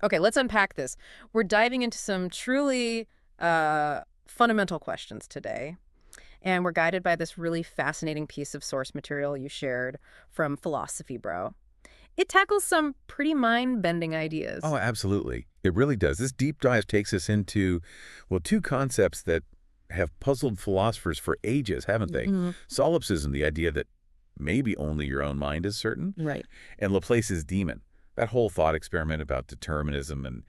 Okay, let's unpack this. We're diving into some truly fundamental questions today, and we're guided by this really fascinating piece of source material you shared from Philosophy Bro. It tackles some pretty mind-bending Oh, ideas. absolutely. It really does. This deep dive takes us into, well, two concepts that have puzzled philosophers for ages, haven't they? Hmm. Solipsism, the idea that maybe only your own mind is certain, Right. and Laplace's demon, that whole thought experiment about determinism and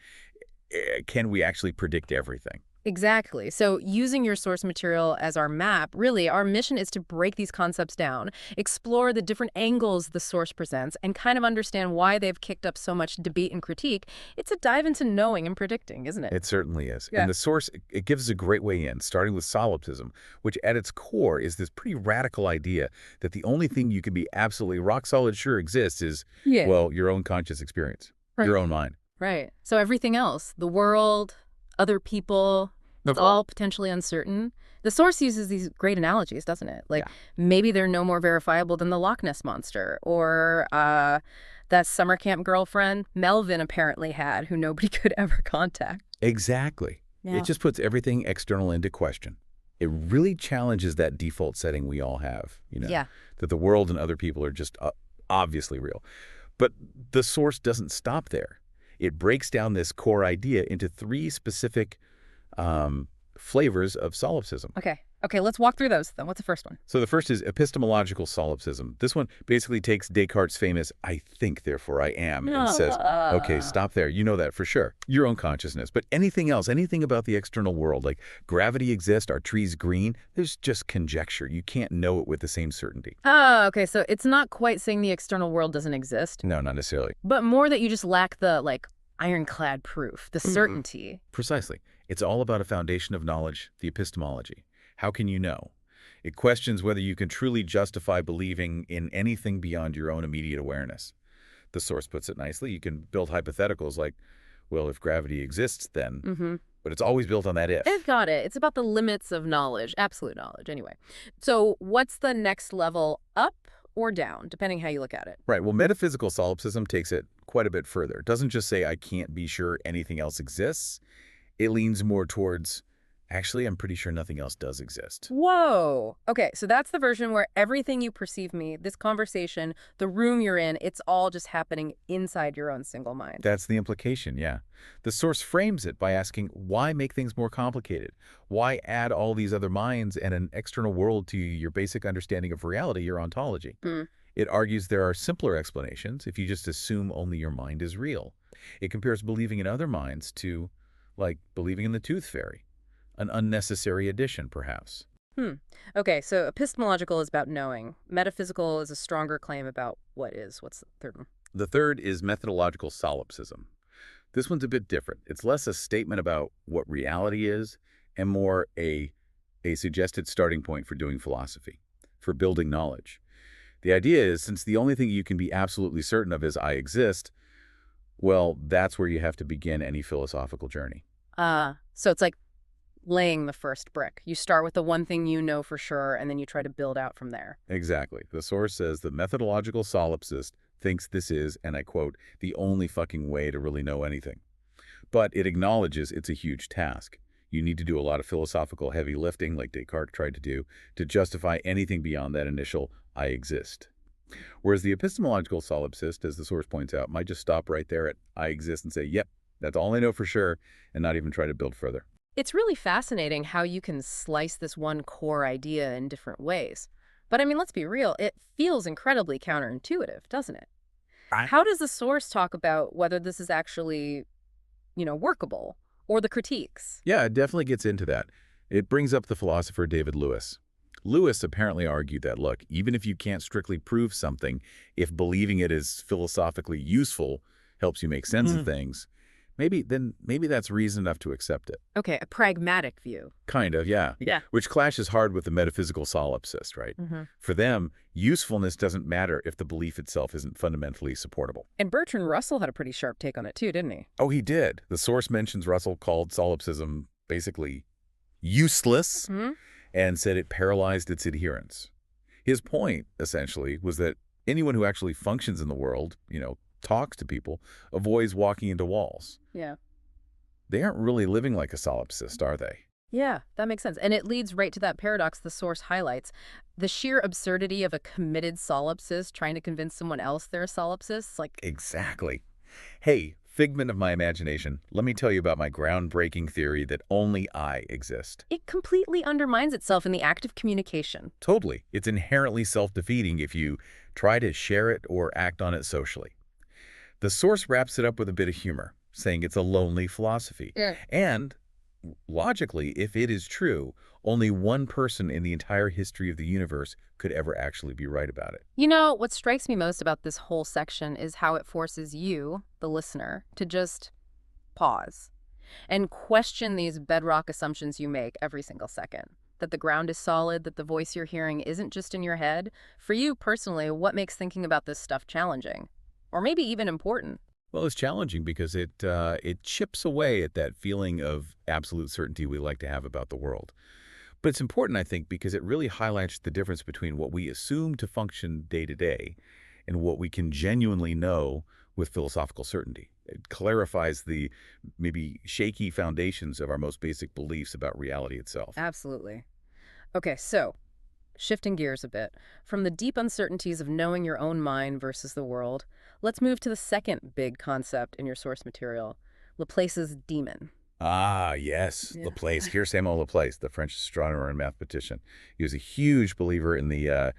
can we actually predict everything? Exactly. So using your source material as our map, really, our mission is to break these concepts down, explore the different angles the source presents, and kind of understand why they've kicked up so much debate and critique. It's a dive into knowing and predicting, isn't it? It certainly is. Yeah. And the source, it gives us a great way in, starting with solipsism, which at its core is this pretty radical idea that the only thing you can be absolutely rock solid sure exists is, Yeah. well, your own conscious experience, Right. your own mind. Right. So everything else, the world, other people, it's Of all potentially uncertain. The source uses these great analogies, doesn't it? Like Yeah. maybe they're no more verifiable than the Loch Ness Monster or that summer camp girlfriend Melvin apparently had who nobody could ever contact. Exactly. It Yeah. just puts everything external into question. It really challenges that default setting we all have, Yeah. that the world and other people are just obviously real. But the source doesn't stop there. It breaks down this core idea into three specific flavors of solipsism. Okay. Okay, let's walk through those then. What's the first one? So the first is epistemological solipsism. This one basically takes Descartes' famous "I think, therefore I am" and says, okay, stop there. You know that for sure. Your own consciousness. But anything else, anything about the external world, like gravity exists, are trees green, there's just conjecture. You can't know it with the same certainty. Okay, so it's not quite saying the external world doesn't exist, No, not necessarily. but more that you just lack the ironclad proof, the certainty. Precisely. It's all about a foundation of knowledge, the epistemology. How can you know? It questions whether you can truly justify believing in anything beyond your own immediate awareness. The source puts it nicely. You can build hypotheticals like, well, if gravity exists, then. Mm-hmm. But it's always built on that if. I've got it. It's about the limits of knowledge, absolute knowledge, anyway. So what's the next level, up or down, depending how you look at it? Right. Well, metaphysical solipsism takes it quite a bit further. It doesn't just say I can't be sure anything else exists. It leans more towards, actually, I'm pretty sure nothing else does exist. Whoa. Okay, so that's the version where everything you perceive me, this conversation, the room you're in, it's all just happening inside your own single mind. That's the implication, yeah. The source frames it by asking, why make things more complicated? Why add all these other minds and an external world to your basic understanding of reality, your ontology? Hmm. It argues there are simpler explanations if you just assume only your mind is real. It compares believing in other minds to, like, believing in the tooth fairy. An unnecessary addition, perhaps. Hmm. Okay, so epistemological is about knowing. Metaphysical is a stronger claim about what is. What's the third one? The third is methodological solipsism. This one's a bit different. It's less a statement about what reality is and more a suggested starting point for doing philosophy, for building knowledge. The idea is, since the only thing you can be absolutely certain of is I exist, well, that's where you have to begin any philosophical journey. So it's like laying the first brick. You start with the one thing you know for sure, and then you try to build out from there. Exactly. The source says the methodological solipsist thinks this is, and I quote, the only fucking way to really know anything. But it acknowledges it's a huge task. You need to do a lot of philosophical heavy lifting, like Descartes tried to do, to justify anything beyond that initial I exist. Whereas the epistemological solipsist, as the source points out, might just stop right there at I exist and say, yep, that's all I know for sure, and not even try to build further. It's really fascinating how you can slice this one core idea in different ways. But I mean, let's be real, it feels incredibly counterintuitive, doesn't it? Right. How does the source talk about whether this is actually, workable, or the critiques? Yeah, it definitely gets into that. It brings up the philosopher David Lewis. Lewis apparently argued that, look, even if you can't strictly prove something, if believing it is philosophically useful helps you make sense of things, maybe that's reason enough to accept it. Okay, a pragmatic view. Kind of, yeah. Yeah. Which clashes hard with the metaphysical solipsist, right? Mm-hmm. For them, usefulness doesn't matter if the belief itself isn't fundamentally supportable. And Bertrand Russell had a pretty sharp take on it too, didn't he? Oh, he did. The source mentions Russell called solipsism basically useless Mm-hmm. and said it paralyzed its adherents. His point, essentially, was that anyone who actually functions in the world, talks to people, avoids walking into walls. Yeah. They aren't really living like a solipsist, are they? Yeah, that makes sense. And it leads right to that paradox the source highlights. The sheer absurdity of a committed solipsist trying to convince someone else they're a solipsist. Like, Exactly. Hey, figment of my imagination, let me tell you about my groundbreaking theory that only I exist. it completely undermines itself in the act of communication. Totally. It's inherently self-defeating if you try to share it or act on it socially. The source wraps it up with a bit of humor, saying it's a lonely philosophy. Yeah. And logically, if it is true, only one person in the entire history of the universe could ever actually be right about it. You know, what strikes me most about this whole section is how it forces you, the listener, to just pause and question these bedrock assumptions you make every single second. That the ground is solid, that the voice you're hearing isn't just in your head. For you personally, what makes thinking about this stuff challenging? Or maybe even important? Well, it's challenging because it chips away at that feeling of absolute certainty we like to have about the world. But it's important, I think, because it really highlights the difference between what we assume to function day to day and what we can genuinely know with philosophical certainty. It clarifies the maybe shaky foundations of our most basic beliefs about reality itself. Absolutely. Okay, so shifting gears a bit, from the deep uncertainties of knowing your own mind versus the world, let's move to the second big concept in your source material, Laplace's demon. Ah, yes, Yeah. Laplace. Here's Samuel Laplace, the French astronomer and mathematician. He was a huge believer in the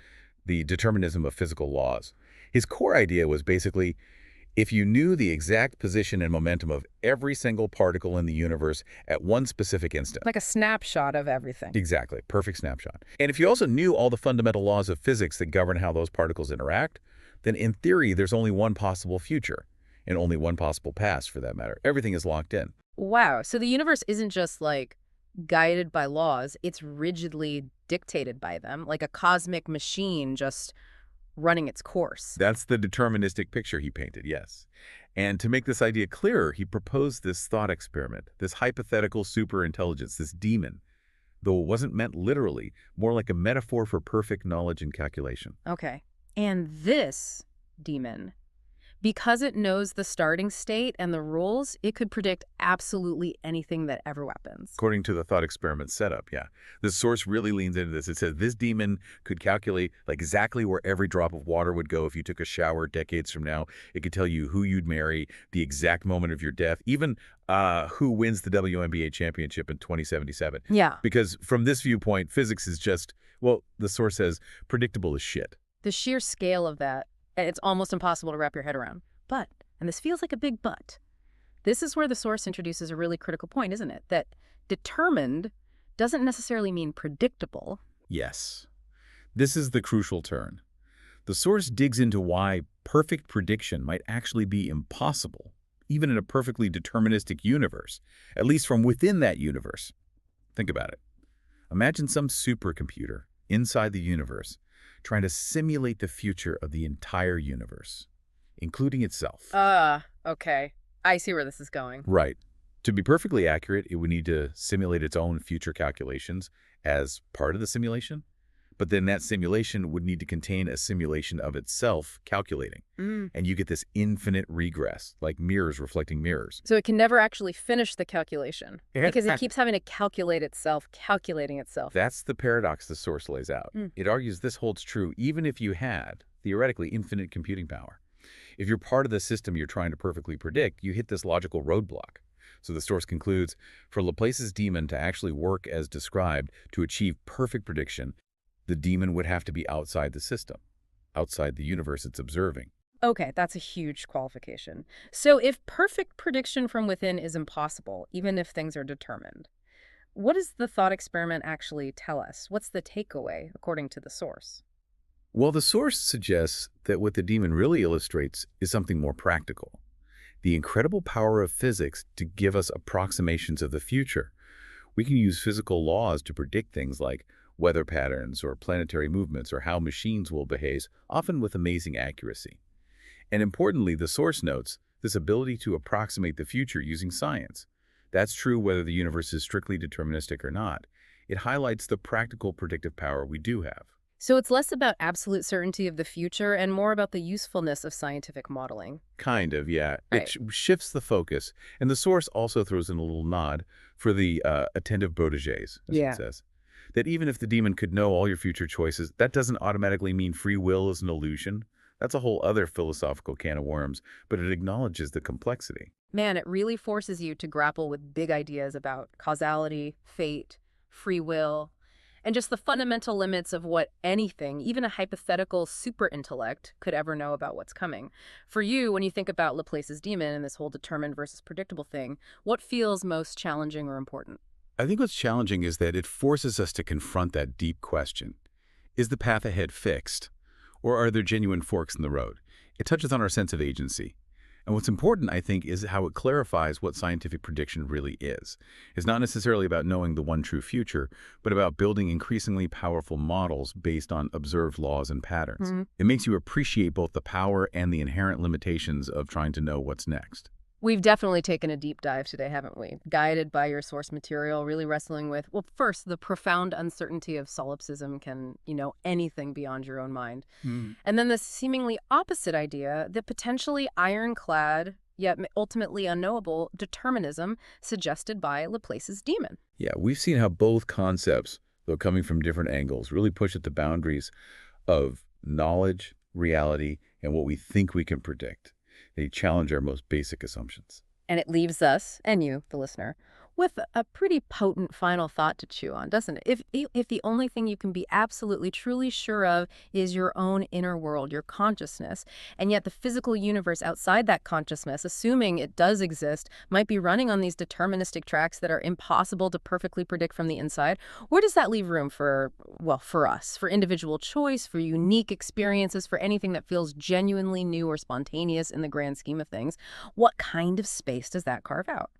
determinism of physical laws. His core idea was basically, if you knew the exact position and momentum of every single particle in the universe at one specific instant. Like a snapshot of everything. Exactly, perfect snapshot. And if you also knew all the fundamental laws of physics that govern how those particles interact, then in theory, there's only one possible future, and only one possible past for that matter. Everything is locked in. Wow, so the universe isn't just like guided by laws, it's rigidly dictated by them, like a cosmic machine just running its course. That's the deterministic picture he painted, yes. And to make this idea clearer, he proposed this thought experiment, this hypothetical superintelligence, this demon, though it wasn't meant literally, more like a metaphor for perfect knowledge and calculation. Okay. And this demon, because it knows the starting state and the rules, it could predict absolutely anything that ever happens. According to the thought experiment setup, yeah. The source really leans into this. It says this demon could calculate like exactly where every drop of water would go if you took a shower decades from now. It could tell you who you'd marry, the exact moment of your death, even who wins the WNBA championship in 2077. Yeah. Because from this viewpoint, physics is just, well, the source says, predictable as shit. The sheer scale of that, it's almost impossible to wrap your head around. But, and this feels like a big but, this is where the source introduces a really critical point, isn't it? That determined doesn't necessarily mean predictable. Yes. This is the crucial turn. The source digs into why perfect prediction might actually be impossible, even in a perfectly deterministic universe, at least from within that universe. Think about it. Imagine some supercomputer inside the universe trying to simulate the future of the entire universe, including itself. Okay. I see where this is going. Right. To be perfectly accurate, it would need to simulate its own future calculations as part of the simulation, but then that simulation would need to contain a simulation of itself calculating. And you get this infinite regress, like mirrors reflecting mirrors. So it can never actually finish the calculation because it That's keeps having to calculate itself, calculating itself. the paradox the source lays out. It argues this holds true even if you had, theoretically, infinite computing power. If you're part of the system you're trying to perfectly predict, you hit this logical roadblock. So the source concludes, for Laplace's demon to actually work as described to achieve perfect prediction, the demon would have to be outside the system, outside the universe it's observing. Okay, that's a huge qualification. So if perfect prediction from within is impossible, even if things are determined, what does the thought experiment actually tell us? What's the takeaway, according to the source? Well, the source suggests that what the demon really illustrates is something more practical. The incredible power of physics to give us approximations of the future. We can use physical laws to predict things like weather patterns or planetary movements or how machines will behave, often with amazing accuracy. And importantly, the source notes this ability to approximate the future using science. That's true whether the universe is strictly deterministic or not. It highlights the practical predictive power we do have. So it's less about absolute certainty of the future and more about the usefulness of scientific modeling. Kind of, yeah. It Right. shifts the focus. And the source also throws in a little nod for the attentive proteges, as it Yeah. says. That even if the demon could know all your future choices, that doesn't automatically mean free will is an illusion. That's a whole other philosophical can of worms, but it acknowledges the complexity. Man, it really forces you to grapple with big ideas about causality, fate, free will, and just the fundamental limits of what anything, even a hypothetical super intellect, could ever know about what's coming. For you, when you think about Laplace's demon and this whole determined versus predictable thing, what feels most challenging or important? I think what's challenging is that it forces us to confront that deep question. Is the path ahead fixed? Or are there genuine forks in the road? It touches on our sense of agency. And what's important, I think, is how it clarifies what scientific prediction really is. It's not necessarily about knowing the one true future, but about building increasingly powerful models based on observed laws and patterns. It makes you appreciate both the power and the inherent limitations of trying to know what's next. We've definitely taken a deep dive today, haven't we? Guided by your source material, really wrestling with, well, first, the profound uncertainty of solipsism can, anything beyond your own mind. Hmm. And then the seemingly opposite idea that potentially ironclad, yet ultimately unknowable determinism suggested by Laplace's demon. Yeah, we've seen how both concepts, though coming from different angles, really push at the boundaries of knowledge, reality, and what we think we can predict. They challenge our most basic assumptions. And it leaves us, and you, the listener, with a pretty potent final thought to chew on, doesn't it? If the only thing you can be absolutely, truly sure of is your own inner world, your consciousness, and yet the physical universe outside that consciousness, assuming it does exist, might be running on these deterministic tracks that are impossible to perfectly predict from the inside, where does that leave room for, well, for us, for individual choice, for unique experiences, for anything that feels genuinely new or spontaneous in the grand scheme of things? What kind of space does that carve out?